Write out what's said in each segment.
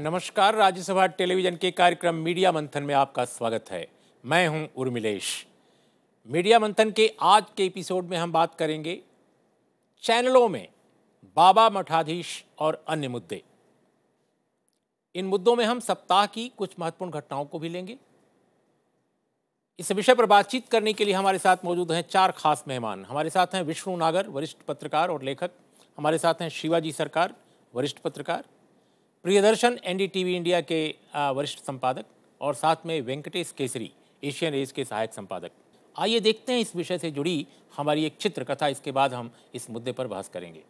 नमस्कार, राज्यसभा टेलीविजन के कार्यक्रम मीडिया मंथन में आपका स्वागत है। मैं हूं उर्मिलेश। मीडिया मंथन के आज के एपिसोड में हम बात करेंगे चैनलों में बाबा मठाधीश और अन्य मुद्दे। इन मुद्दों में हम सप्ताह की कुछ महत्वपूर्ण घटनाओं को भी लेंगे। इस विषय पर बातचीत करने के लिए हमारे साथ मौजूद हैं चार खास मेहमान। हमारे साथ हैं विष्णु नागर, वरिष्ठ पत्रकार और लेखक। हमारे साथ हैं शिवाजी सरकार, वरिष्ठ पत्रकार। प्रियदर्शन एनडीटीवी इंडिया के वरिष्ठ संपादक और साथ में वेंकटेश केसरी, एशियन एज के सहायक संपादक। आइए देखते हैं इस विषय से जुड़ी हमारी एक चित्रकथा। इसके बाद हम इस मुद्दे पर बहस करेंगे।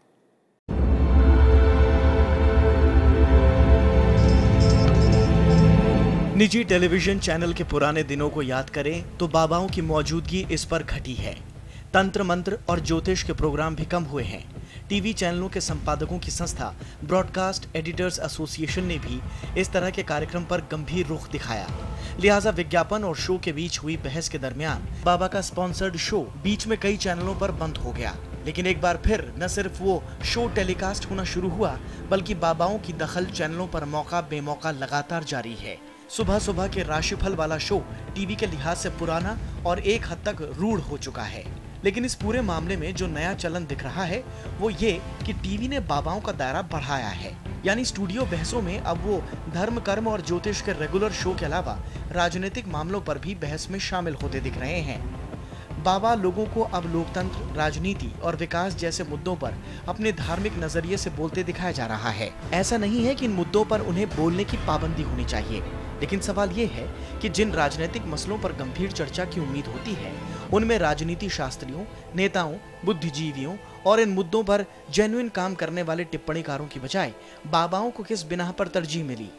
निजी टेलीविजन चैनल के पुराने दिनों को याद करें तो बाबाओं की मौजूदगी इस पर घटी है। तंत्र मंत्र और ज्योतिष के प्रोग्राम भी कम हुए हैं। टीवी चैनलों के संपादकों की संस्था ब्रॉडकास्ट एडिटर्स एसोसिएशन ने भी इस तरह के कार्यक्रम पर गंभीर रुख दिखाया। लिहाजा विज्ञापन और शो के बीच हुई बहस के दरमियान बाबा का स्पॉन्सर्ड शो बीच में कई चैनलों पर बंद हो गया। लेकिन एक बार फिर न सिर्फ वो शो टेलीकास्ट होना शुरू हुआ, बल्कि बाबाओं की दखल चैनलों पर मौका बेमौका लगातार जारी है। सुबह सुबह के राशिफल वाला शो टीवी के लिहाज से पुराना और एक हद तक रूढ़ हो चुका है। लेकिन इस पूरे मामले में जो नया चलन दिख रहा है वो ये कि टीवी ने बाबाओं का दायरा बढ़ाया है। यानी स्टूडियो बहसों में अब वो धर्म, कर्म और ज्योतिष के रेगुलर शो के अलावा राजनीतिक मामलों पर भी बहस में शामिल होते दिख रहे हैं। बाबा लोगों को अब लोकतंत्र, राजनीति और विकास जैसे मुद्दों पर अपने धार्मिक नजरिए से बोलते दिखाया जा रहा है। ऐसा नहीं है कि इन मुद्दों पर उन्हें बोलने की पाबंदी होनी चाहिए, लेकिन सवाल ये है कि जिन राजनीतिक मसलों पर गंभीर चर्चा की उम्मीद होती है, उनमें राजनीति शास्त्रियों, नेताओं, बुद्धिजीवियों और इन मुद्दों पर जेन्युइन काम करने वाले टिप्पणीकारों की बजाय बाबाओं को किस बिना पर तरजीह मिली?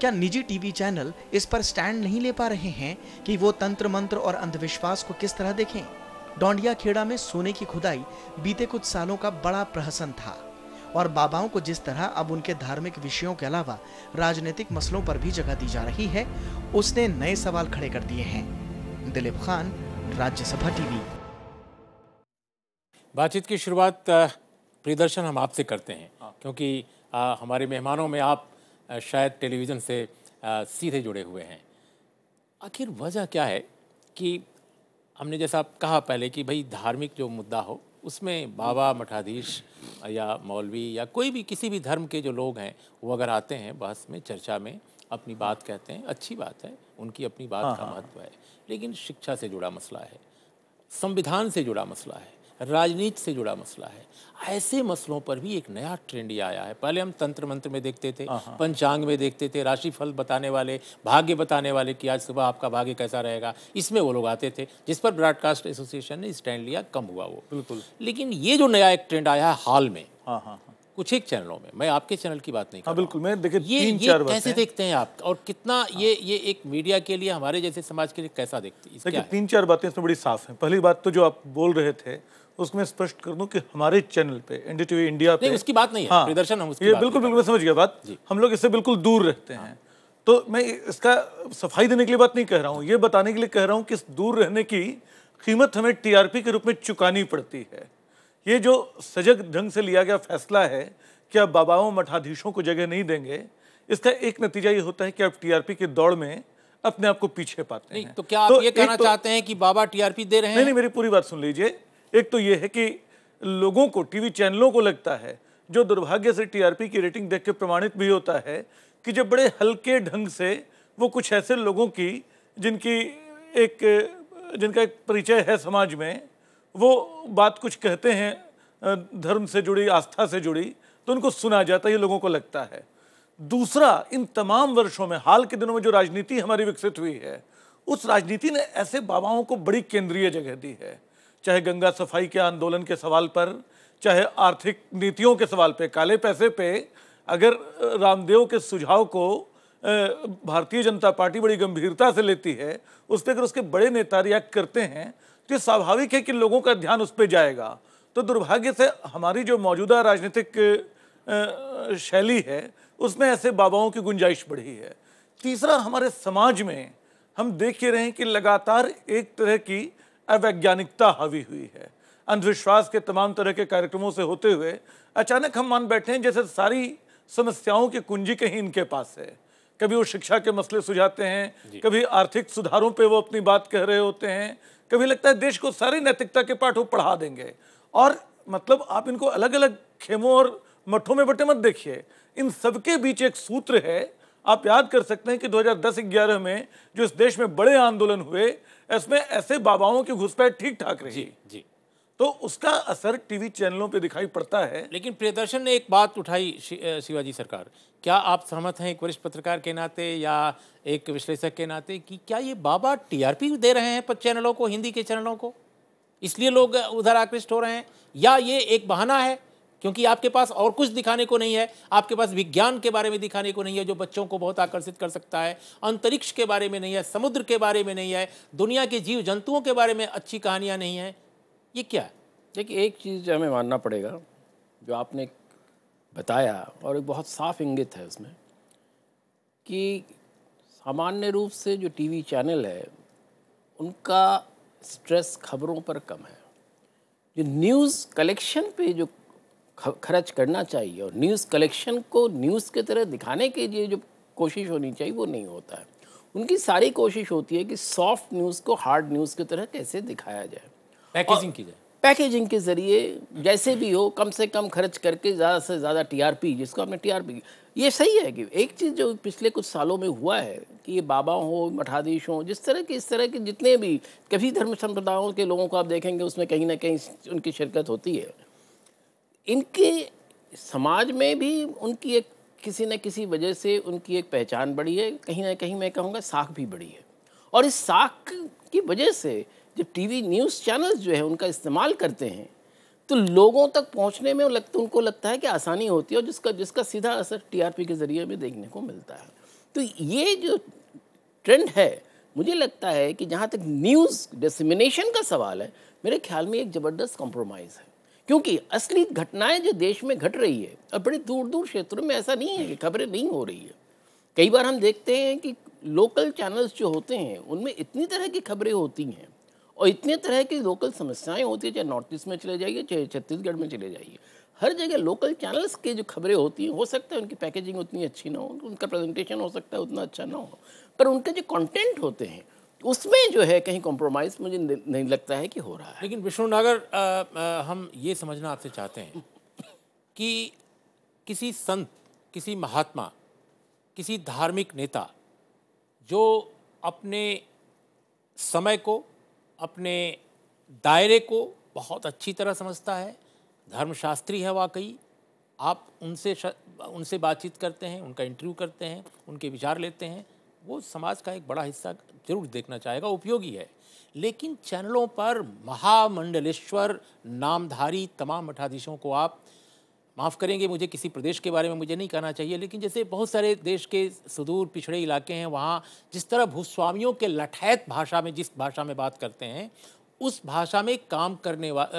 क्या निजी टीवी चैनल इस पर स्टैंड नहीं ले पा रहे हैं कि वो तंत्र मंत्र और अंधविश्वास को किस तरह देखें? डोंडिया खेड़ा में सोने की खुदाई बीते कुछ सालों का बड़ा प्रहसन था और बाबाओं को जिस तरह अब उनके धार्मिक विषयों के अलावा राजनीतिक मसलों पर भी जगह दी जा रही है, उसने नए सवाल खड़े कर दिए हैं। दिलीप खान, राज्यसभा टीवी। बातचीत की शुरुआत प्रियदर्शन हम आपसे करते हैं, क्योंकि हमारे मेहमानों में आप शायद टेलीविज़न से सीधे जुड़े हुए हैं। आखिर वजह क्या है कि हमने जैसा आप कहा पहले कि भाई धार्मिक जो मुद्दा हो उसमें बाबा, मठाधीश या मौलवी या कोई भी किसी भी धर्म के जो लोग हैं वो अगर आते हैं बहस में, चर्चा में, अपनी बात कहते हैं, अच्छी बात है, उनकी अपनी बात का महत्व है। लेकिन शिक्षा से जुड़ा मसला है, संविधान से जुड़ा मसला है, राजनीति से जुड़ा मसला है। ऐसे मसलों पर भी एक नया ट्रेंड ये आया है। पहले हम तंत्र मंत्र में देखते थे, पंचांग में देखते थे, राशिफल बताने वाले, भाग्य बताने वाले कि आज सुबह आपका भाग्य कैसा रहेगा, इसमें वो लोग आते थे, जिस पर ब्रॉडकास्ट एसोसिएशन ने स्टैंड लिया, कम हुआ वो। बिल्कुल। लेकिन ये जो नया एक ट्रेंड आया है हाल में, कुछ एक चैनलों में, मैं आपके चैनल की बात नहीं कर रहा। बिल्कुल, मैं देखिए ये कैसे देखते हैं आप, और कितना ये एक मीडिया के लिए, हमारे जैसे समाज के लिए कैसा देखते हैं? देखिए 3-4 बातें इसमें बड़ी साफ हैं। पहली बात तो जो आप बोल रहे थे उसको मैं स्पष्ट कर दूं कि हमारे चैनल पे एनडीटीवी इंडिया पे, नहीं उसकी बात नहीं है, प्रदर्शन हम उसकी ये बात बिल्कुल मैं समझ गया बात। हम लोग इससे बिल्कुल दूर रहते हैं। तो मैं इसका सफाई देने के लिए बात नहीं कह रहा हूँ, ये बताने के लिए कह रहा हूँ कि इस दूर रहने की कीमत हमें टीआरपी के रूप में चुकानी पड़ती है। ये जो सजग ढंग से लिया गया फैसला है कि अब बाबाओं, मठाधीशों को जगह नहीं देंगे, इसका एक नतीजा ये होता है कि आप टीआरपी की दौड़ में अपने आप को पीछे पाते हैं। तो क्या आप ये कहना चाहते हैं कि बाबा टीआरपी दे रहे हैं? नहीं, मेरी पूरी बात सुन लीजिए। एक तो ये है कि लोगों को, टीवी चैनलों को लगता है, जो दुर्भाग्य से टीआरपी की रेटिंग देख के प्रमाणित भी होता है, कि जब बड़े हल्के ढंग से वो कुछ ऐसे लोगों की जिनका एक परिचय है समाज में, वो बात कुछ कहते हैं धर्म से जुड़ी, आस्था से जुड़ी, तो उनको सुना जाता है, ये लोगों को लगता है। दूसरा, इन तमाम वर्षों में, हाल के दिनों में जो राजनीति हमारी विकसित हुई है, उस राजनीति ने ऐसे बाबाओं को बड़ी केंद्रीय जगह दी है। चाहे गंगा सफाई के आंदोलन के सवाल पर, चाहे आर्थिक नीतियों के सवाल पे, काले पैसे पे, अगर रामदेव के सुझाव को भारतीय जनता पार्टी बड़ी गंभीरता से लेती है, उस पर अगर उसके बड़े नेता रिएक्ट करते हैं, तो ये स्वाभाविक है कि लोगों का ध्यान उस पर जाएगा। तो दुर्भाग्य से हमारी जो मौजूदा राजनीतिक शैली है उसमें ऐसे बाबाओं की गुंजाइश बढ़ी है। तीसरा, हमारे समाज में हम देख ही रहे हैं कि लगातार एक तरह की अवैज्ञानिकता हावी हुई है। अंधविश्वास के तमाम तरह के कार्यक्रमों से होते हुए अचानक हम मान बैठे हैं जैसे सारी समस्याओं की कुंजी कहीं इनके पास है। कभी वो शिक्षा के मसले सुझाते हैं, कभी आर्थिक सुधारों पे वो अपनी बात कह रहे होते हैं, कभी लगता है देश को सारी नैतिकता के पाठ वो पढ़ा देंगे। और मतलब आप इनको अलग अलग खेमों और मठों में बटे मत देखिए, इन सबके बीच एक सूत्र है। आप याद कर सकते हैं कि 2010-11 में जो इस देश में बड़े आंदोलन हुए, इसमें ऐसे बाबाओं की घुसपैठ ठीक ठाक रही जी। तो उसका असर टीवी चैनलों पे दिखाई पड़ता है। लेकिन प्रियदर्शन ने एक बात उठाई शिवाजी सरकार, क्या आप सहमत हैं एक वरिष्ठ पत्रकार के नाते या एक विश्लेषक के नाते कि क्या ये बाबा टीआरपी दे रहे हैं पर चैनलों को, हिंदी के चैनलों को, इसलिए लोग उधर आकृष्ट हो रहे हैं, या ये एक बहाना है क्योंकि आपके पास और कुछ दिखाने को नहीं है, आपके पास विज्ञान के बारे में दिखाने को नहीं है जो बच्चों को बहुत आकर्षित कर सकता है, अंतरिक्ष के बारे में नहीं है, समुद्र के बारे में नहीं है, दुनिया के जीव जंतुओं के बारे में अच्छी कहानियाँ नहीं हैं, ये क्या है? देखिए, एक चीज़ हमें मानना पड़ेगा जो आपने बताया, और एक बहुत साफ इंगित है उसमें, कि सामान्य रूप से जो टीवी चैनल है उनका स्ट्रेस खबरों पर कम है। जो न्यूज़ कलेक्शन पे जो खर्च करना चाहिए और न्यूज़ कलेक्शन को न्यूज़ की तरह दिखाने के लिए जो कोशिश होनी चाहिए वो नहीं होता है। उनकी सारी कोशिश होती है कि सॉफ्ट न्यूज़ को हार्ड न्यूज़ की तरह कैसे दिखाया जाए, पैकेजिंग की जाए, पैकेजिंग के ज़रिए जैसे भी हो कम से कम खर्च करके ज़्यादा से ज़्यादा टीआरपी, जिसको आपने टीआरपी, ये सही है कि एक चीज़ जो पिछले कुछ सालों में हुआ है कि ये बाबा हो, मठाधीश हो, जिस तरह के इस तरह के जितने भी कभी धर्म संप्रदायों के लोगों को आप देखेंगे उसमें कहीं ना कहीं उनकी शिरकत होती है। इनके समाज में भी उनकी एक किसी न किसी वजह से उनकी एक पहचान बढ़ी है, कहीं ना कहीं मैं कहूँगा साख भी बढ़ी है। और इस साख की वजह से जब टीवी न्यूज़ चैनल्स जो है उनका इस्तेमाल करते हैं तो लोगों तक पहुंचने में उनको लगता है कि आसानी होती है, और जिसका सीधा असर टीआरपी के ज़रिए भी देखने को मिलता है। तो ये जो ट्रेंड है, मुझे लगता है कि जहाँ तक न्यूज़ डिसेमिनेशन का सवाल है, मेरे ख्याल में एक ज़बरदस्त कॉम्प्रोमाइज़ है, क्योंकि असली घटनाएं जो देश में घट रही है, और बड़े दूर दूर क्षेत्रों में ऐसा नहीं है कि खबरें नहीं हो रही है। कई बार हम देखते हैं कि लोकल चैनल्स जो होते हैं उनमें इतनी तरह की खबरें होती हैं और इतने तरह की लोकल समस्याएं होती है, चाहे नॉर्थ ईस्ट में चले जाइए, चाहे छत्तीसगढ़ में चले जाइए, हर जगह लोकल चैनल्स की जो खबरें होती हैं, हो सकता है उनकी पैकेजिंग उतनी अच्छी ना हो, उनका प्रेजेंटेशन हो सकता है उतना अच्छा ना हो, पर उनके जो कंटेंट होते हैं उसमें जो है कहीं कॉम्प्रोमाइज़ मुझे नहीं लगता है कि हो रहा है। लेकिन विष्णु नागर, हम ये समझना आपसे चाहते हैं कि किसी संत, किसी महात्मा, किसी धार्मिक नेता जो अपने समय को, अपने दायरे को बहुत अच्छी तरह समझता है, धर्मशास्त्री है वाकई, आप उनसे बातचीत करते हैं, उनका इंटरव्यू करते हैं, उनके विचार लेते हैं, वो समाज का एक बड़ा हिस्सा जरूर देखना चाहेगा, उपयोगी है। लेकिन चैनलों पर महामंडलेश्वर नामधारी तमाम मठाधीशों को आप माफ़ करेंगे, मुझे किसी प्रदेश के बारे में मुझे नहीं कहना चाहिए, लेकिन जैसे बहुत सारे देश के सुदूर पिछड़े इलाके हैं, वहाँ जिस तरह भूस्वामियों के लठैत भाषा में, जिस भाषा में बात करते हैं, उस भाषा में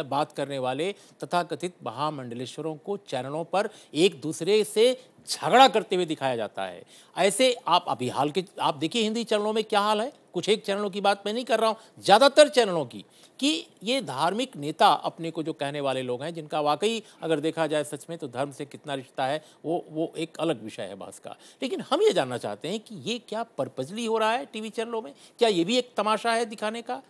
बात करने वाले तथाकथित महामंडलेश्वरों को चैनलों पर एक दूसरे से झगड़ा करते हुए दिखाया जाता है। ऐसे आप अभी हाल के आप देखिए हिंदी चैनलों में क्या हाल है, कुछ एक चैनलों की बात मैं नहीं कर रहा हूँ, ज़्यादातर चैनलों की, कि ये धार्मिक नेता अपने को जो कहने वाले लोग हैं, जिनका वाकई अगर देखा जाए सच में तो धर्म से कितना रिश्ता है, वो एक अलग विषय है बहस का। लेकिन हम ये जानना चाहते हैं कि ये क्या पर्पजली हो रहा है टीवी चैनलों में, क्या ये भी एक तमाशा है दिखाने का,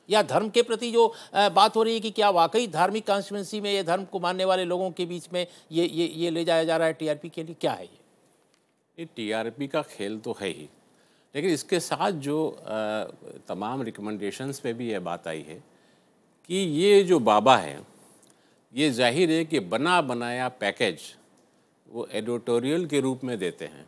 या धर्म के प्रति जो बात हो रही है कि क्या वाकई धार्मिक कॉन्स्टिट्यूएंसी में ये धर्म को मानने वाले लोगों के बीच में ये ले जाया जा रहा है टीआरपी के लिए, क्या है ये टीआरपी का खेल तो है ही, लेकिन इसके साथ जो तमाम रिकमेंडेशंस पे भी यह बात आई है कि ये जो बाबा है, ये जाहिर है कि बना बनाया पैकेज वो एडिटोरियल के रूप में देते हैं।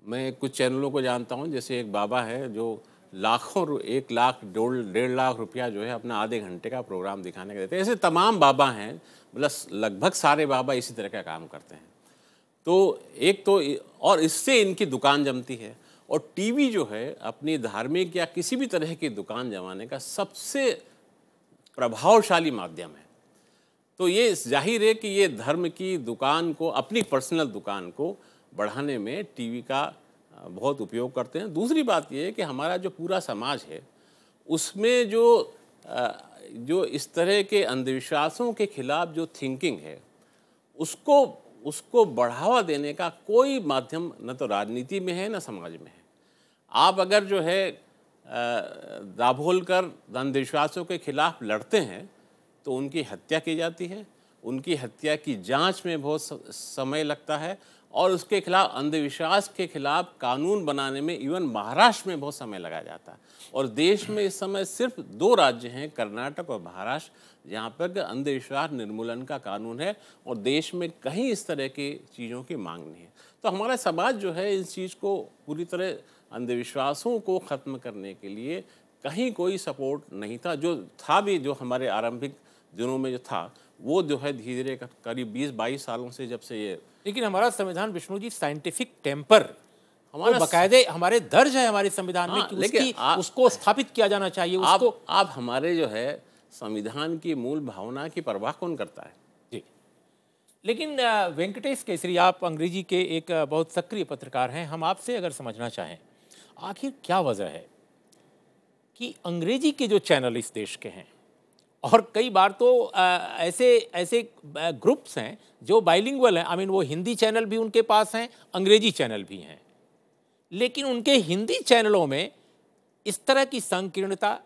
मैं कुछ चैनलों को जानता हूँ, जैसे एक बाबा है जो लाखों 1 लाख 1.5 लाख रुपया जो है अपना आधे घंटे का प्रोग्राम दिखाने का देते हैं। ऐसे तमाम बाबा हैं, मतलब लगभग सारे बाबा इसी तरह का काम करते हैं। तो एक तो और इससे इनकी दुकान जमती है, और टीवी जो है अपनी धार्मिक या किसी भी तरह की दुकान जमाने का सबसे प्रभावशाली माध्यम है। तो ये जाहिर है कि ये धर्म की दुकान को, अपनी पर्सनल दुकान को बढ़ाने में टीवी का बहुत उपयोग करते हैं। दूसरी बात ये है कि हमारा जो पूरा समाज है उसमें जो इस तरह के अंधविश्वासों के खिलाफ जो थिंकिंग है, उसको बढ़ावा देने का कोई माध्यम न तो राजनीति में है न समाज में है। आप अगर जो है दाभोल कर अंधविश्वासों के खिलाफ लड़ते हैं तो उनकी हत्या की जाती है, उनकी हत्या की जांच में बहुत समय लगता है और उसके खिलाफ अंधविश्वास के खिलाफ कानून बनाने में इवन महाराष्ट्र में बहुत समय लगाया जाता है। और देश में इस समय सिर्फ 2 राज्य हैं, कर्नाटक और महाराष्ट्र, जहाँ पर अंधविश्वास निर्मूलन का कानून है और देश में कहीं इस तरह की चीज़ों की मांग नहीं है। तो हमारा समाज जो है इस चीज़ को पूरी तरह अंधविश्वासों को ख़त्म करने के लिए कहीं कोई सपोर्ट नहीं था। जो था भी, जो हमारे आरंभिक दिनों में जो था, वो जो है धीरे धीरे करीब 20-22 सालों से जब से ये, लेकिन हमारा संविधान विष्णु जी साइंटिफिक टेम्पर हमारा बकायदे हमारे दर्ज है हमारे संविधान में कि लेकिन उसको स्थापित किया जाना चाहिए। उसको आप हमारे जो है संविधान की मूल भावना की परवाह कौन करता है? जी, लेकिन वेंकटेश केसरी, आप अंग्रेजी के एक बहुत सक्रिय पत्रकार हैं। हम आपसे अगर समझना चाहें आखिर क्या वजह है कि अंग्रेजी के जो चैनल इस देश के हैं, और कई बार तो ऐसे ग्रुप्स हैं जो बाइलिंगुअल हैं, आई मीन वो हिंदी चैनल भी उनके पास हैं, अंग्रेजी चैनल भी हैं, लेकिन उनके हिंदी चैनलों में इस तरह की संकीर्णता,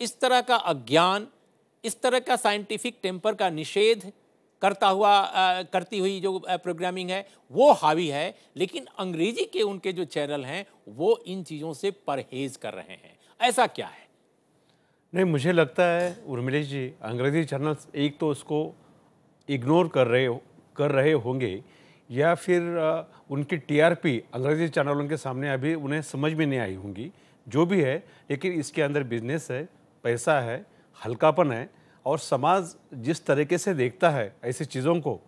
इस तरह का अज्ञान, इस तरह का साइंटिफिक टेम्पर का निषेध करती हुई जो प्रोग्रामिंग है वो हावी है। लेकिन अंग्रेजी के उनके जो चैनल हैं वो इन चीज़ों से परहेज कर रहे हैं। ऐसा क्या है? नहीं, मुझे लगता है उर्मिलेश जी, अंग्रेजी चैनल्स एक तो उसको इग्नोर कर रहे होंगे या फिर उनकी टीआरपी अंग्रेजी चैनलों के सामने अभी उन्हें समझ में नहीं आई होंगी, जो भी है। लेकिन इसके अंदर बिजनेस है, पैसा है, हल्कापन है और समाज जिस तरीके से देखता है ऐसी चीज़ों को,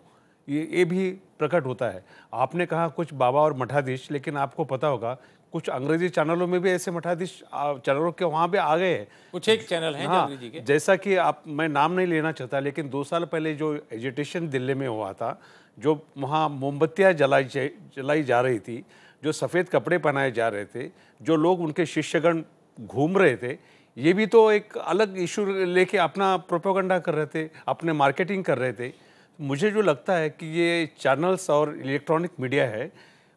ये भी प्रकट होता है। आपने कहा कुछ बाबा और मठाधीश, लेकिन आपको पता होगा कुछ अंग्रेजी चैनलों में भी ऐसे मठाधीश चैनलों के वहाँ पे आ गए हैं। कुछ एक चैनल हैं हाँ, अंग्रेजी के, जैसा कि मैं नाम नहीं लेना चाहता, लेकिन 2 साल पहले जो एजिटेशन दिल्ली में हुआ था, जो वहाँ मोमबत्तियाँ जलाई जा रही थी, जो सफ़ेद कपड़े पहनाए जा रहे थे, जो लोग उनके शिष्यगण घूम रहे थे, ये भी तो एक अलग इशू लेके अपना प्रोपेगेंडा कर रहे थे, अपने मार्केटिंग कर रहे थे। मुझे जो लगता है कि ये चैनल्स और इलेक्ट्रॉनिक मीडिया है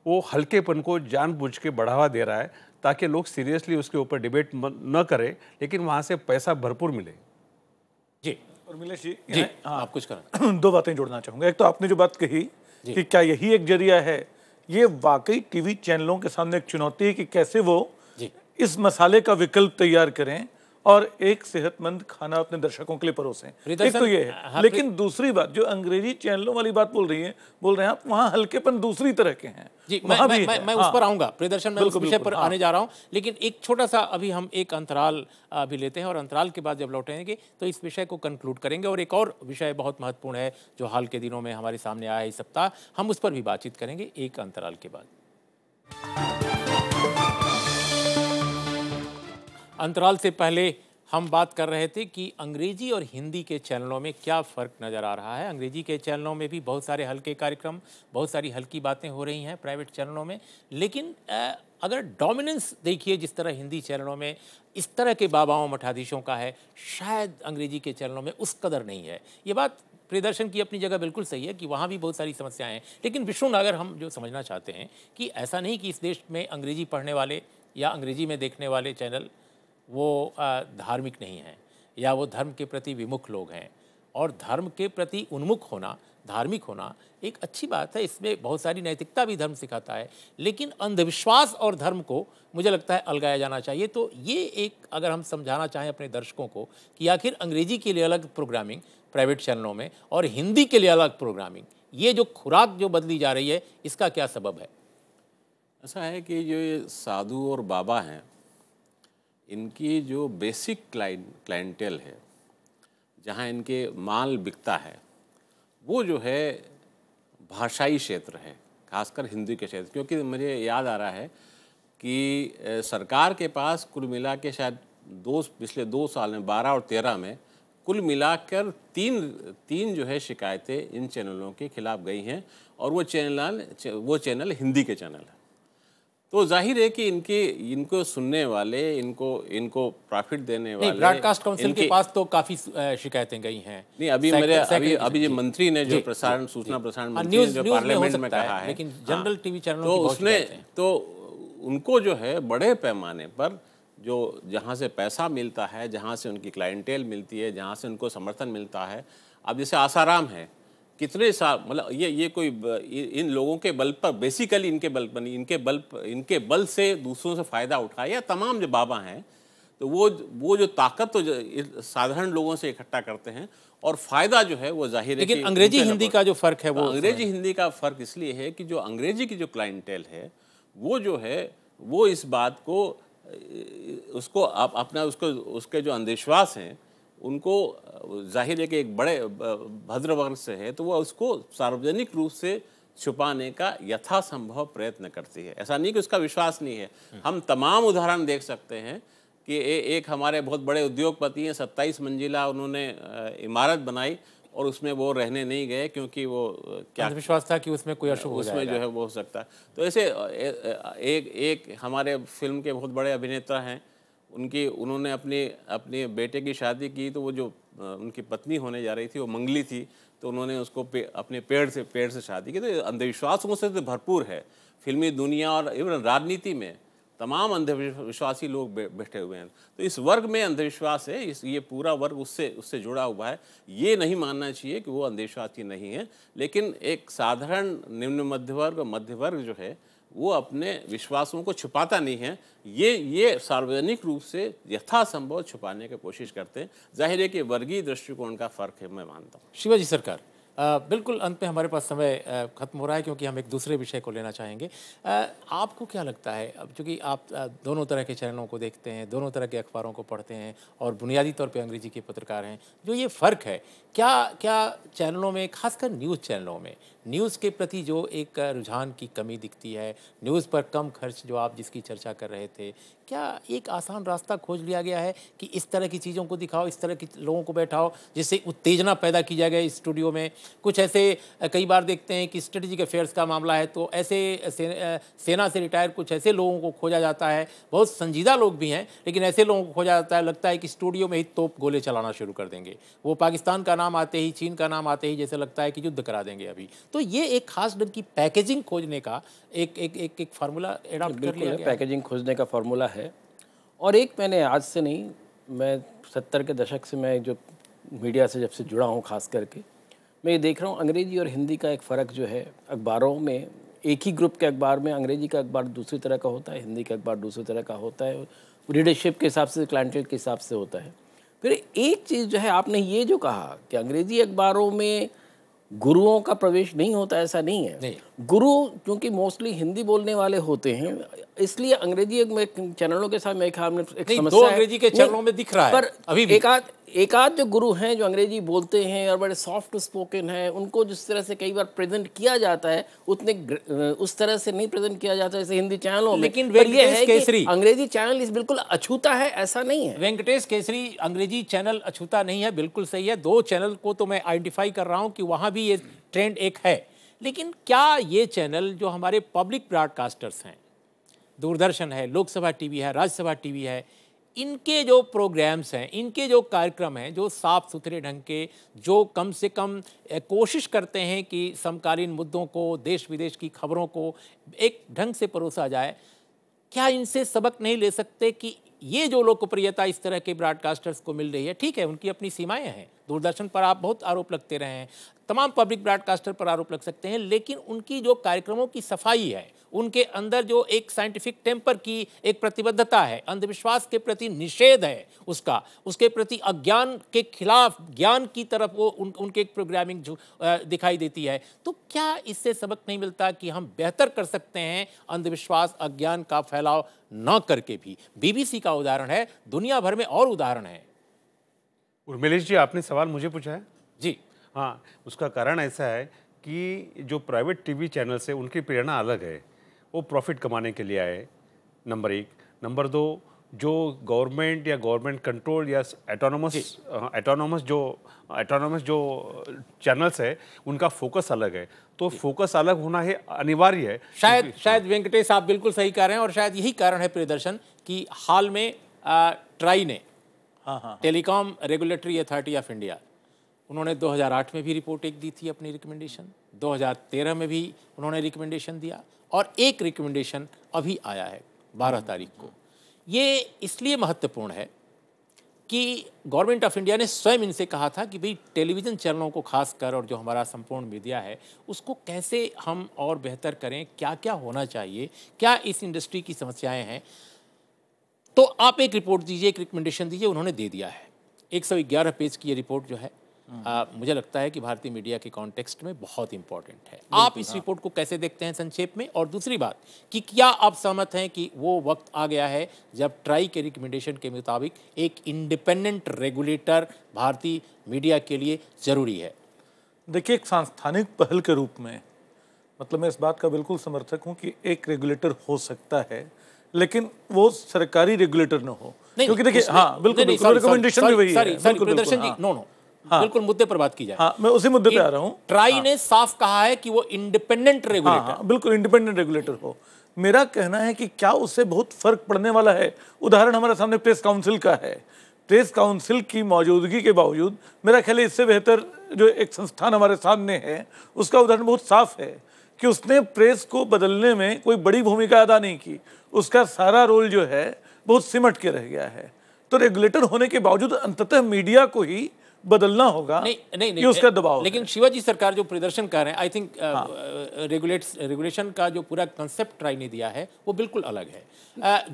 वो हल्केपन को जानबूझ के बढ़ावा दे रहा है ताकि लोग सीरियसली उसके ऊपर डिबेट न करें, लेकिन वहाँ से पैसा भरपूर मिले। जी उर्मिलेश जी, जी हाँ, आप कुछ करें। 2 बातें जोड़ना चाहूँगा। एक तो आपने जो बात कही कि क्या यही एक जरिया है, ये वाकई टीवी चैनलों के सामने एक चुनौती है कि कैसे वो इस मसाले का विकल्प तैयार करें और एक सेहतमंद खाना अपने दर्शकों के लिए परोसें। एक तो ये है। लेकिन दूसरी बात, जो अंग्रेजी चैनलों वाली बात बोल रहे हैं आप, वहाँ हल्केपन दूसरी तरह के हैं। जी, मैं उस पर आऊँगा प्रियदर्शन, मैं उस विषय पर आने जा रहा हूँ। लेकिन एक छोटा सा अभी हम एक अंतराल भी लेते हैं और अंतराल के बाद जब लौटेंगे तो इस विषय को कंक्लूड करेंगे। और एक और विषय बहुत महत्वपूर्ण है जो हाल के दिनों में हमारे सामने आया इस सप्ताह, हम उस पर भी बातचीत करेंगे एक अंतराल के बाद। अंतराल से पहले हम बात कर रहे थे कि अंग्रेजी और हिंदी के चैनलों में क्या फ़र्क नज़र आ रहा है। अंग्रेजी के चैनलों में भी बहुत सारे हल्के कार्यक्रम, बहुत सारी हल्की बातें हो रही हैं प्राइवेट चैनलों में, लेकिन अगर डोमिनेंस देखिए जिस तरह हिंदी चैनलों में इस तरह के बाबाओं मठाधीशों का है, शायद अंग्रेजी के चैनलों में उस कदर नहीं है। ये बात प्रियदर्शन की अपनी जगह बिल्कुल सही है कि वहाँ भी बहुत सारी समस्याएं हैं। लेकिन विष्णु, अगर हम जो समझना चाहते हैं कि ऐसा नहीं कि इस देश में अंग्रेजी पढ़ने वाले या अंग्रेजी में देखने वाले चैनल वो धार्मिक नहीं हैं या वो धर्म के प्रति विमुख लोग हैं। और धर्म के प्रति उन्मुख होना, धार्मिक होना एक अच्छी बात है, इसमें बहुत सारी नैतिकता भी धर्म सिखाता है। लेकिन अंधविश्वास और धर्म को मुझे लगता है अलगाया जाना चाहिए। तो ये एक, अगर हम समझाना चाहें अपने दर्शकों को कि आखिर अंग्रेजी के लिए अलग प्रोग्रामिंग प्राइवेट चैनलों में और हिंदी के लिए अलग प्रोग्रामिंग, ये जो खुराक जो बदली जा रही है, इसका क्या सबब है? ऐसा है कि जो ये साधु और बाबा हैं, इनकी जो बेसिक क्लाइंटेल है, जहाँ इनके माल बिकता है, वो जो है भाषाई क्षेत्र है, खासकर हिंदी के क्षेत्र। क्योंकि मुझे याद आ रहा है कि सरकार के पास कुल मिला के शायद पिछले 2 साल में 12 और 13 में कुल मिलाकर तीन जो है शिकायतें इन चैनलों के खिलाफ गई हैं और वो चैनल हिंदी के चैनल हैं। तो जाहिर है कि इनको सुनने वाले, इनको प्रॉफिट देने वाले, ब्रॉडकास्ट काउंसिल के पास तो काफ़ी शिकायतें गई हैं। नहीं, अभी जो मंत्री ने जो सूचना प्रसारण मंत्री ने जो पार्लियामेंट में कहा है, लेकिन जनरल टीवी चैनलों तो की बहुत उसने शिकायतें हैं। तो उनको जो है बड़े पैमाने पर जो जहाँ से पैसा मिलता है, जहाँ से उनकी क्लाइंटेल मिलती है, जहाँ से उनको समर्थन मिलता है। अब जैसे आसाराम है, कितने साल, मतलब ये कोई इन लोगों के बल पर, बेसिकली इनके बल से दूसरों से फ़ायदा उठाया, या तमाम जो बाबा हैं, तो वो जो ताकत तो साधारण लोगों से इकट्ठा करते हैं, और फ़ायदा जो है वो जाहिर है। लेकिन अंग्रेजी हिंदी का जो फ़र्क है, वो अंग्रेजी हिंदी का फ़र्क इसलिए है कि जो अंग्रेजी की जो क्लाइंटेल है, वो जो है वो इस बात को उसको अपना उसके जो अंधविश्वास हैं उनको, जाहिर है कि एक बड़े भद्र वर्ग से है, तो वह उसको सार्वजनिक रूप से छुपाने का यथासंभव प्रयत्न करती है। ऐसा नहीं कि उसका विश्वास नहीं है। हम तमाम उदाहरण देख सकते हैं कि एक हमारे बहुत बड़े उद्योगपति हैं, 27 मंजिला उन्होंने इमारत बनाई और उसमें वो रहने नहीं गए, क्योंकि वो क्या विश्वास था कि उसमें कोई अशुभ हो जाएगा, उसमें जो है वो हो सकता है। तो ऐसे एक हमारे फिल्म के बहुत बड़े अभिनेता हैं, उन्होंने अपने बेटे की शादी की, तो वो जो उनकी पत्नी होने जा रही थी वो मंगली थी, तो उन्होंने उसको अपने पेड़ से शादी की। तो अंधविश्वासों से तो भरपूर है फिल्मी दुनिया, और इवन राजनीति में तमाम अंधविश्वासी लोग बैठे हुए हैं। तो इस वर्ग में अंधविश्वास है, ये पूरा वर्ग उससे जुड़ा हुआ है। ये नहीं मानना चाहिए कि वो अंधविश्वासी नहीं है, लेकिन एक साधारण निम्न मध्य वर्ग और मध्य वर्ग जो है वो अपने विश्वासों को छुपाता नहीं है, ये सार्वजनिक रूप से यथासंभव छुपाने की कोशिश करते हैं। जाहिर है कि वर्गीय दृष्टिकोण का फ़र्क है, मैं मानता हूँ। शिवाजी सरकार, बिल्कुल अंत में हमारे पास समय ख़त्म हो रहा है, क्योंकि हम एक दूसरे विषय को लेना चाहेंगे। आपको क्या लगता है, अब चूँकि आप दोनों तरह के चैनलों को देखते हैं, दोनों तरह के अखबारों को पढ़ते हैं और बुनियादी तौर पे अंग्रेजी के पत्रकार हैं, जो ये फ़र्क है, क्या चैनलों में, खासकर न्यूज़ चैनलों में, न्यूज़ के प्रति जो एक रुझान की कमी दिखती है, न्यूज़ पर कम खर्च जो आप जिसकी चर्चा कर रहे थे, क्या एक आसान रास्ता खोज लिया गया है कि इस तरह की चीज़ों को दिखाओ, इस तरह के लोगों को बैठाओ जिससे उत्तेजना पैदा की जाए स्टूडियो में? कुछ ऐसे कई बार देखते हैं कि स्ट्रेटेजिक अफेयर्स का मामला है तो ऐसे सेना से रिटायर कुछ ऐसे लोगों को खोजा जाता है, बहुत संजीदा लोग भी हैं, लेकिन ऐसे लोगों को खोजा जाता है, लगता है कि स्टूडियो में ही तोप गोले चलाना शुरू कर देंगे, वो पाकिस्तान का नाम आते ही, चीन का नाम आते ही जैसे लगता है कि युद्ध करा देंगे अभी। तो ये एक खास ढंग की पैकेजिंग खोजने का एक फार्मूला एडॉप्ट कर लिया गया। पैकेजिंग खोजने का फार्मूला है। और एक, मैंने आज से नहीं, मैं 70 के दशक से मैं जो मीडिया से जब से जुड़ा हूँ खास करके, मैं ये देख रहा हूँ अंग्रेजी और हिंदी का एक फ़र्क जो है अखबारों में। एक ही ग्रुप के अखबार में अंग्रेजी का अखबार दूसरी तरह का होता है, हिंदी का अखबार दूसरी तरह का होता है, रीडरशिप के हिसाब से, क्लाइंटेल के हिसाब से होता है। फिर एक चीज़ जो है, आपने ये जो कहा कि अंग्रेजी अखबारों में गुरुओं का प्रवेश नहीं होता, ऐसा नहीं है। नहीं। गुरु क्योंकि मोस्टली हिंदी बोलने वाले होते हैं, इसलिए अंग्रेजी चैनलों के साथ मेरे ख्याल में एक नहीं, समस्या दो है। अंग्रेजी के चैनलों में दिख रहा है पर अभी भी। एक आध जो गुरु हैं जो अंग्रेजी बोलते हैं और बड़े सॉफ्ट स्पोकन हैं, उनको जिस तरह से कई बार प्रेजेंट किया जाता है उतने उस तरह से नहीं प्रेजेंट किया जाता है जैसे हिंदी चैनलों में। लेकिन पर ये वेंकटेश है कि केसरी, अंग्रेजी चैनल इस बिल्कुल अछूता है, ऐसा नहीं है। वेंकटेश केसरी अंग्रेजी चैनल अछूता नहीं है, बिल्कुल सही है। दो चैनल को तो मैं आइडेंटिफाई कर रहा हूँ कि वहाँ भी ये ट्रेंड एक है। लेकिन क्या ये चैनल जो हमारे पब्लिक ब्रॉडकास्टर्स हैं, दूरदर्शन है, लोकसभा टीवी है, राज्यसभा टीवी है, इनके जो प्रोग्राम्स हैं, इनके जो कार्यक्रम हैं, जो साफ सुथरे ढंग के, जो कम से कम कोशिश करते हैं कि समकालीन मुद्दों को, देश विदेश की खबरों को एक ढंग से परोसा जाए, क्या इनसे सबक नहीं ले सकते कि ये जो लोकप्रियता इस तरह के ब्रॉडकास्टर्स को मिल रही है, ठीक है उनकी अपनी सीमाएं हैं, दूरदर्शन पर आप बहुत आरोप लगते रहे हैं, तमाम पब्लिक ब्रॉडकास्टर पर आरोप लग सकते हैं, लेकिन उनकी जो कार्यक्रमों की सफाई है, उनके अंदर जो एक साइंटिफिक टेम्पर की एक प्रतिबद्धता है, अंधविश्वास के प्रति निषेध है उसके प्रति अज्ञान के खिलाफ ज्ञान की तरफ वो उनके एक प्रोग्रामिंग दिखाई देती है। तो क्या इससे सबक नहीं मिलता कि हम बेहतर कर सकते हैं अंधविश्वास अज्ञान का फैलाव न करके भी? बीबीसी का उदाहरण है, दुनिया भर में और उदाहरण है। उर्मिलेश जी, आपने सवाल मुझे पूछा है? जी हाँ, उसका कारण ऐसा है कि जो प्राइवेट टीवी चैनल से उनकी प्रेरणा अलग है, वो प्रॉफिट कमाने के लिए आए, नंबर एक। नंबर दो, जो गवर्नमेंट या गवर्नमेंट कंट्रोल या एटोनोमस जो चैनल्स है उनका फोकस अलग है, तो फोकस अलग होना है अनिवार्य है। शायद वेंकटेश आप बिल्कुल सही कह रहे हैं और शायद यही कारण है प्रियदर्शन कि हाल में ट्राई ने telecom regulatory authority of India, उन्होंने 2008 में भी रिपोर्ट एक दी थी अपनी रिकमेंडेशन, 2013 में भी उन्होंने रिकमेंडेशन दिया और एक रिकमेंडेशन अभी आया है 12 तारीख को। ये इसलिए महत्वपूर्ण है कि गवर्नमेंट ऑफ इंडिया ने स्वयं इनसे कहा था कि भाई टेलीविज़न चैनलों को खासकर और जो हमारा संपूर्ण मीडिया है उसको कैसे हम और बेहतर करें, क्या क्या होना चाहिए, क्या इस इंडस्ट्री की समस्याएं हैं, तो आप एक रिपोर्ट दीजिए, एक रिकमेंडेशन दीजिए। उन्होंने दे दिया है। 111 पेज की ये रिपोर्ट जो है मुझे लगता है कि भारतीय मीडिया के कॉन्टेक्स्ट में बहुत इंपॉर्टेंट है। आप इस रिपोर्ट को कैसे देखते हैं संक्षेप में? और दूसरी बात कि क्या आप सहमत हैं कि वो वक्त आ गया है जब ट्राई के रिकमेंडेशन के मुताबिक एक इंडिपेंडेंट रेगुलेटर भारतीय मीडिया के लिए ज़रूरी है? देखिए, एक सांस्थानिक पहल के रूप में मतलब मैं इस बात का बिल्कुल समर्थक हूं कि एक रेगुलेटर हो सकता है, लेकिन वो सरकारी रेगुलेटर न हो। क्योंकि देखिए, हाँ बिल्कुल रिकमेंडेशन भी वही है। बिल्कुल मुद्दे पर बात की जाए। हाँ, मैं उसी मुद्दे पे आ रहा हूँ। ट्राई ने साफ कहा है कि वो इंडिपेंडेंट रेगुलेटर, बिल्कुल इंडिपेंडेंट रेगुलेटर हो। मेरा कहना है कि क्या उससे बहुत फर्क पड़ने वाला है? उदाहरण हमारे सामने प्रेस काउंसिल का है। प्रेस काउंसिल की मौजूदगी के बावजूद मेरा ख्याल है इससे बेहतर जो एक संस्थान हमारे सामने है उसका उदाहरण बहुत साफ है कि उसने प्रेस को बदलने में कोई बड़ी भूमिका अदा नहीं की। उसका सारा रोल जो है बहुत सिमट के रह गया है। तो रेगुलेटर होने के बावजूद अंततः मीडिया को ही बदलना होगा कि उसका दबाव। लेकिन शिवाजी सरकार जो प्रदर्शन कर रहे हैं, आई थिंक रेगुलेशन का जो पूरा कंसेप्ट ट्राई ने दिया है वो बिल्कुल अलग है।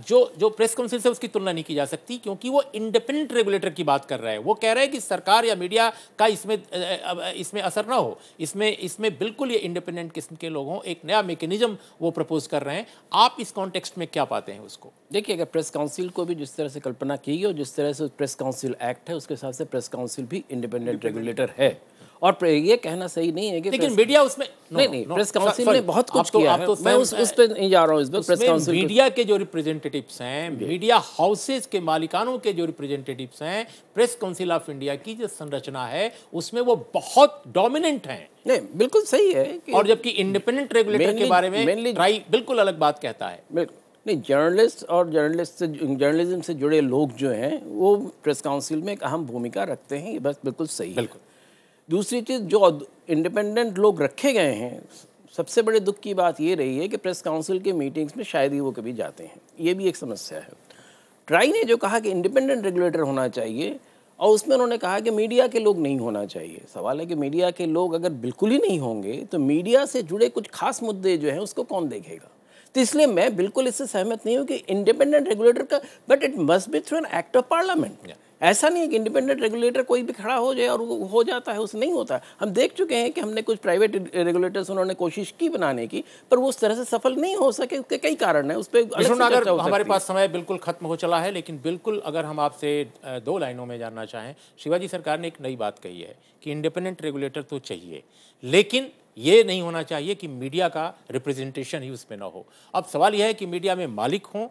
जो प्रेस काउंसिल से उसकी तुलना नहीं की जा सकती क्योंकि वो इंडिपेंडेंट रेगुलेटर की बात कर रहा है। वो कह रहे हैं कि सरकार या मीडिया का इसमें असर ना हो, इसमें बिल्कुल ये इंडिपेंडेंट किस्म के लोग हों, एक नया मैकेनिज्म वो प्रपोज कर रहे हैं। आप इस कॉन्टेक्स्ट में क्या पाते हैं उसको? देखिए, अगर प्रेस काउंसिल को भी जिस तरह से कल्पना की गई और जिस तरह से प्रेस काउंसिल एक्ट है उसके हिसाब से प्रेस काउंसिल भी इंडिपेंडेंट रेगुलेटर है। और ये कहना सही नहीं है कि लेकिन मीडिया उसमें नहीं प्रेस काउंसिल ने बहुत कुछ किया है। मैं उस पे नहीं जा रहा हूँ। इस पर प्रेस काउंसिल मीडिया के जो रिप्रेजेंटेटिव्स हैं, मीडिया हाउसेज के मालिकानों के जो रिप्रेजेंटेटिव्स हैं, प्रेस काउंसिल ऑफ इंडिया की जो संरचना है उसमें वो बहुत डोमिनेंट हैं। नहीं, बिल्कुल सही है और जबकि इंडिपेंडेंट रेगुलेटर के बारे में ट्राई बिल्कुल अलग बात कहता है। नहीं, जर्नलिस्ट और जर्नलिज्म से जुड़े लोग जो हैं वो प्रेस काउंसिल में एक अहम भूमिका रखते हैं। ये बस बिल्कुल सही है। दूसरी चीज़, जो इंडिपेंडेंट लोग रखे गए हैं, सबसे बड़े दुख की बात ये रही है कि प्रेस काउंसिल के मीटिंग्स में शायद ही वो कभी जाते हैं। ये भी एक समस्या है। ट्राई ने जो कहा कि इंडिपेंडेंट रेगुलेटर होना चाहिए और उसमें उन्होंने कहा कि मीडिया के लोग नहीं होना चाहिए। सवाल है कि मीडिया के लोग अगर बिल्कुल ही नहीं होंगे तो मीडिया से जुड़े कुछ खास मुद्दे जो हैं उसको कौन देखेगा? तो इसलिए मैं बिल्कुल इससे सहमत नहीं हूँ कि इंडिपेंडेंट रेगुलेटर का, but it must be through an act of parliament. ऐसा नहीं है कि इंडिपेंडेंट रेगुलेटर कोई भी खड़ा हो जाए और वो हो जाता है, उससे नहीं होता। हम देख चुके हैं कि हमने कुछ प्राइवेट रेगुलेटर्स उन्होंने कोशिश की बनाने की, पर वो उस तरह से सफल नहीं हो सके। उसके कई कारण हैं, उस पर अगर हमारे पास समय बिल्कुल खत्म हो चला है, लेकिन बिल्कुल अगर हम आपसे 2 लाइनों में जानना चाहें, शिवाजी सरकार ने एक नई बात कही है कि इंडिपेंडेंट रेगुलेटर तो चाहिए, लेकिन ये नहीं होना चाहिए कि मीडिया का रिप्रेजेंटेशन ही उसमें ना हो। अब सवाल यह है कि मीडिया में मालिक हों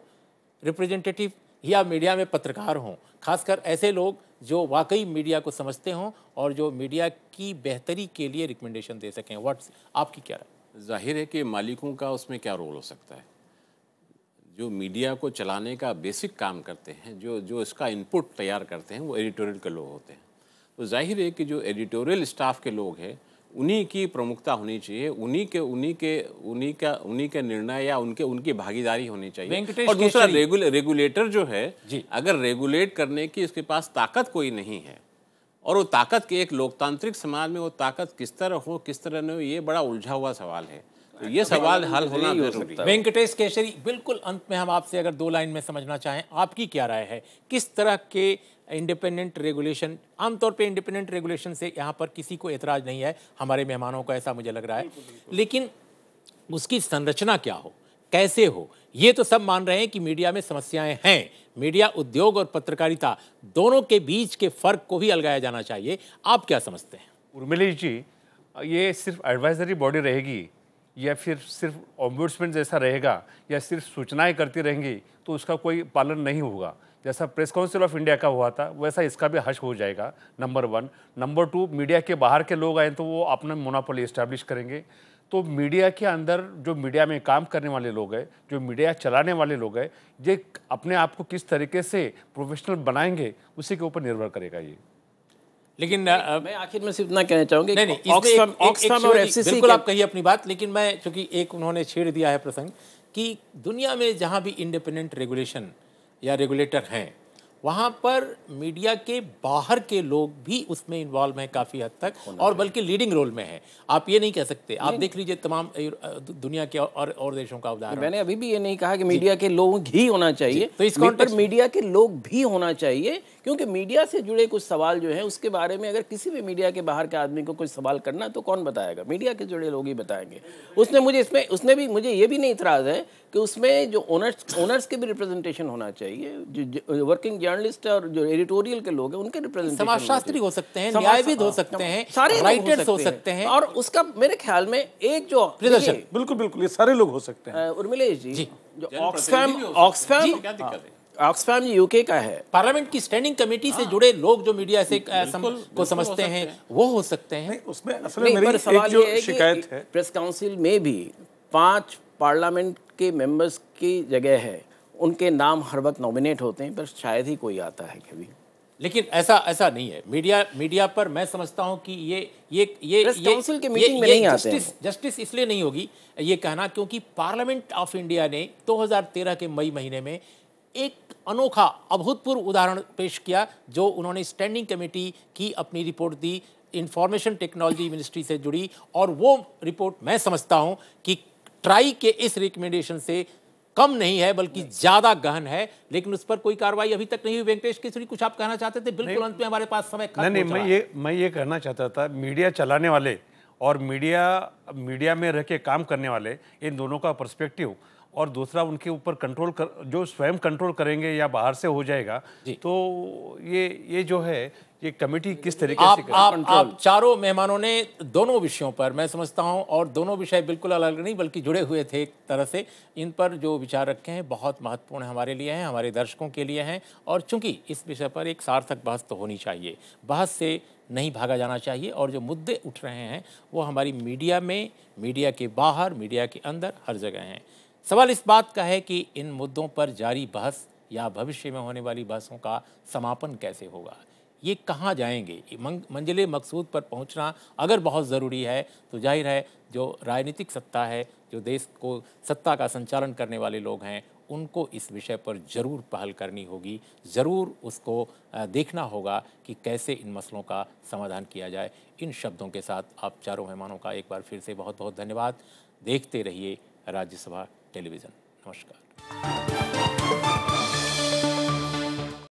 रिप्रेजेंटेटिव या मीडिया में पत्रकार हों, खासकर ऐसे लोग जो वाकई मीडिया को समझते हों और जो मीडिया की बेहतरी के लिए रिकमेंडेशन दे सकें। व्हाट्स आपकी क्या राय? जाहिर है कि मालिकों का उसमें क्या रोल हो सकता है। जो मीडिया को चलाने का बेसिक काम करते हैं, जो इसका इनपुट तैयार करते हैं, वो एडिटोरियल के लोग होते हैं। तो जाहिर है कि जो एडिटोरियल स्टाफ के लोग हैं उन्हीं की प्रमुखता होनी चाहिए, उन्हीं के निर्णय या उनकी भागीदारी होनी चाहिए। और दूसरा रेगुलेटर जो है, अगर रेगुलेट करने की उसके पास ताकत कोई नहीं है और वो ताकत के एक लोकतांत्रिक समाज में वो ताकत किस तरह हो किस तरह न हो, ये बड़ा उलझा हुआ सवाल है। तो ये सवाल हल होना जरूरी है। वेंकटेश केसरी, बिल्कुल अंत में हम आपसे अगर 2 लाइन में समझना चाहें, आपकी क्या राय है? किस तरह के इंडिपेंडेंट रेगुलेशन, आमतौर पे इंडिपेंडेंट रेगुलेशन से यहाँ पर किसी को एतराज़ नहीं है, हमारे मेहमानों को ऐसा मुझे लग रहा है, लेकिन उसकी संरचना क्या हो, कैसे हो? ये तो सब मान रहे हैं कि मीडिया में समस्याएं हैं, मीडिया उद्योग और पत्रकारिता दोनों के बीच के फर्क को भी अलगाया जाना चाहिए। आप क्या समझते हैं? उर्मिला जी, ये सिर्फ एडवाइजरी बॉडी रहेगी या फिर सिर्फ ऑम्बुड्समैन जैसा रहेगा या सिर्फ सूचनाएं करती रहेंगी तो उसका कोई पालन नहीं होगा। जैसा प्रेस काउंसिल ऑफ इंडिया का हुआ था वैसा इसका भी हश हो जाएगा, नंबर 1। नंबर 2, मीडिया के बाहर के लोग आए तो वो अपना मोनोपोली इस्टेब्लिश करेंगे। तो मीडिया के अंदर जो मीडिया में काम करने वाले लोग हैं, जो मीडिया चलाने वाले लोग हैं, ये अपने आप को किस तरीके से प्रोफेशनल बनाएंगे उसी के ऊपर निर्भर करेगा ये। लेकिन मैं आखिर में सिर्फ इतना कहना चाहूंगा, नहीं, ऑक्सफैम और एफसीसी बिल्कुल आप कहिए अपनी बात, लेकिन मैं चूंकि एक उन्होंने छेड़ दिया है प्रसंग कि दुनिया में जहां भी इंडिपेंडेंट रेगुलेशन या रेगुलेटर हैं वहाँ पर मीडिया के बाहर के लोग भी उसमें इन्वॉल्व हैं काफ़ी हद तक, और बल्कि लीडिंग रोल में हैं। आप ये नहीं कह सकते, आप देख लीजिए तमाम दुनिया के और देशों का उदाहरण। मैंने अभी भी ये नहीं कहा कि मीडिया के लोग ही होना चाहिए, तो इस कॉन्टेक्स्ट पर मीडिया के लोग भी होना चाहिए, क्योंकि मीडिया से जुड़े कुछ सवाल जो हैं उसके बारे में अगर किसी भी मीडिया के बाहर के आदमी को कोई सवाल करना तो कौन बताएगा? मीडिया के जुड़े लोग ही बताएंगे। उसने मुझे ये भी नहीं इतराज़ है कि उसमें जो ओनर्स के भी रिप्रेजेंटेशन होना चाहिए, जो वर्किंग जर्नलिस्ट और जो एडिटोरियल के लोग हैं उनके रिप्रेजेंटेशन। समाजशास्त्री हो सकते हैं, न्यायविद हो सकते हैं, सारे राइटर्स हो सकते हैं, और उसका मेरे ख्याल में एक जो प्रदर्शन, बिल्कुल बिल्कुल ये सारे लोग हो सकते हैं। उर्मिलेश जी, जो ऑक्सफैम यूके का है, पार्लियामेंट की स्टैंडिंग कमेटी से जुड़े लोग जो मीडिया से को समझते हैं वो हो सकते हैं। उसमें असल में मेरी एक जो शिकायत है, प्रेस काउंसिल में भी 5 पार्लियामेंट के मेंबर्स की जगह है, उनके नाम हर वक्त नॉमिनेट होते हैं पर शायद ही कोई आता है कभी। लेकिन ऐसा नहीं है। मीडिया पर मैं समझता हूं कि ये प्रेस काउंसिल के मीटिंग में नहीं आते हैं। जस्टिस इसलिए नहीं होगी ये कहना क्योंकि पार्लियामेंट ऑफ इंडिया ने 2013 के मई महीने में एक अनोखा अभूतपूर्व उदाहरण पेश किया, जो उन्होंने स्टैंडिंग कमेटी की अपनी रिपोर्ट दी, इंफॉर्मेशन टेक्नोलॉजी मिनिस्ट्री से जुड़ी, और वो रिपोर्ट मैं समझता हूं कि ट्राई के इस रिकमेंडेशन से कम नहीं है बल्कि ज्यादा गहन है, लेकिन उस पर कोई कार्रवाई अभी तक नहीं हुई। वेंकटेश केसरी कुछ आप कहना चाहते थे? बिल्कुल अंत में हमारे पास समय खत्म हो चला है। मैं ये कहना चाहता था, मीडिया चलाने वाले और मीडिया में रह के काम करने वाले, इन दोनों का पर्सपेक्टिव, और दूसरा उनके ऊपर कंट्रोल जो स्वयं कंट्रोल करेंगे या बाहर से हो जाएगा, तो ये जो है ये कमेटी किस तरीके से आप चारों मेहमानों ने दोनों विषयों पर, मैं समझता हूं, और दोनों विषय बिल्कुल अलग नहीं बल्कि जुड़े हुए थे एक तरह से, इन पर जो विचार रखे हैं बहुत महत्वपूर्ण हमारे लिए हैं, हमारे दर्शकों के लिए हैं। और चूंकि इस विषय पर एक सार्थक बहस तो होनी चाहिए, बहस से नहीं भागा जाना चाहिए, और जो मुद्दे उठ रहे हैं वो हमारी मीडिया में, मीडिया के बाहर, मीडिया के अंदर, हर जगह हैं। सवाल इस बात का है कि इन मुद्दों पर जारी बहस या भविष्य में होने वाली बहसों का समापन कैसे होगा, ये कहाँ जाएंगे। मंजिले मकसूद पर पहुँचना अगर बहुत ज़रूरी है तो जाहिर है जो राजनीतिक सत्ता है, जो देश को सत्ता का संचालन करने वाले लोग हैं, उनको इस विषय पर ज़रूर पहल करनी होगी, ज़रूर उसको देखना होगा कि कैसे इन मसलों का समाधान किया जाए। इन शब्दों के साथ आप चारों मेहमानों का एक बार फिर से बहुत बहुत धन्यवाद। देखते रहिए राज्यसभा टेलीविज़न। नमस्कार।